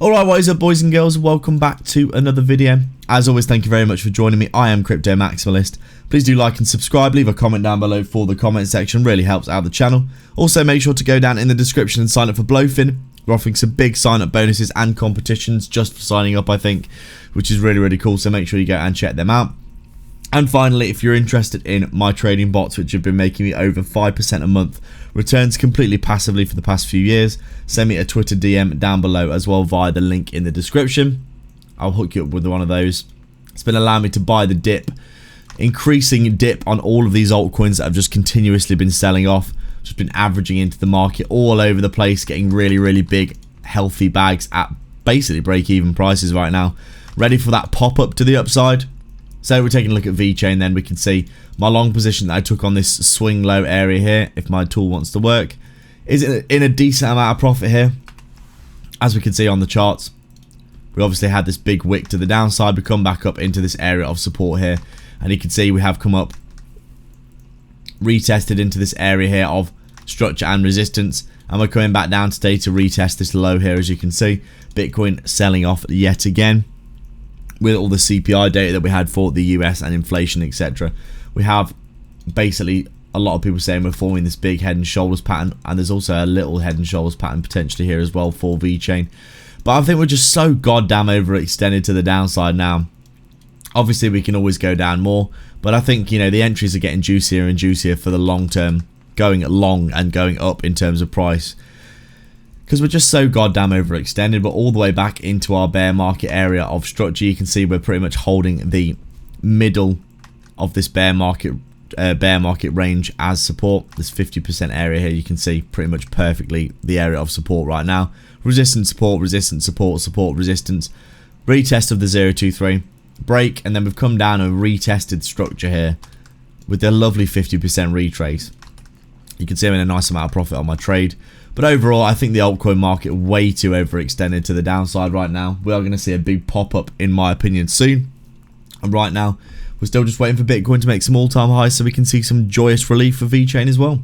Alright, what is up, boys and girls? Welcome back to another video. As always, thank you very much for joining me. I am Crypto Maximalist. Please do like and subscribe. Leave a comment down below for the comment section. Really helps out the channel. Also, make sure to go down in the description and sign up for Blofin. We're offering some big sign-up bonuses and competitions just for signing up, I think, which is really, really cool. So make sure you go and check them out. And finally, if you're interested in my trading bots, which have been making me over 5% a month, returns completely passively for the past few years, send me a Twitter DM down below as well via the link in the description. I'll hook you up with one of those. It's been allowing me to buy the dip, increasing dip on all of these altcoins that have just continuously been selling off. Just been averaging into the market all over the place, getting really, really big, healthy bags at basically break-even prices right now. Ready for that pop-up to the upside. So we're taking a look at Vechain, then we can see my long position that I took on this swing low area here, if my tool wants to work, is in a decent amount of profit here. As we can see on the charts, we obviously had this big wick to the downside. We come back up into this area of support here, and you can see we have come up, retested into this area here of structure and resistance, and we're coming back down today to retest this low here. As you can see, Bitcoin selling off yet again. With all the CPI data that we had for the US and inflation, etc., we have basically a lot of people saying we're forming this big head and shoulders pattern, and there's also a little head and shoulders pattern potentially here as well for Vechain. But I think we're just so goddamn overextended to the downside now. Obviously, we can always go down more, but I think, you know, the entries are getting juicier and juicier for the long term, going long and going up in terms of price. Because we're just so goddamn overextended. But all the way back into our bear market area of structure, you can see we're pretty much holding the middle of this bear market range as support. This 50% area here, you can see pretty much perfectly the area of support right now. Resistance, support, resistance, support, support, resistance. Retest of the 023 break, and then we've come down and retested structure here with the lovely 50% retrace. You can see I'm in a nice amount of profit on my trade. But overall, I think the altcoin market way too overextended to the downside right now. We are going to see a big pop-up, in my opinion, soon. And right now, we're still just waiting for Bitcoin to make some all-time highs so we can see some joyous relief for Vechain as well.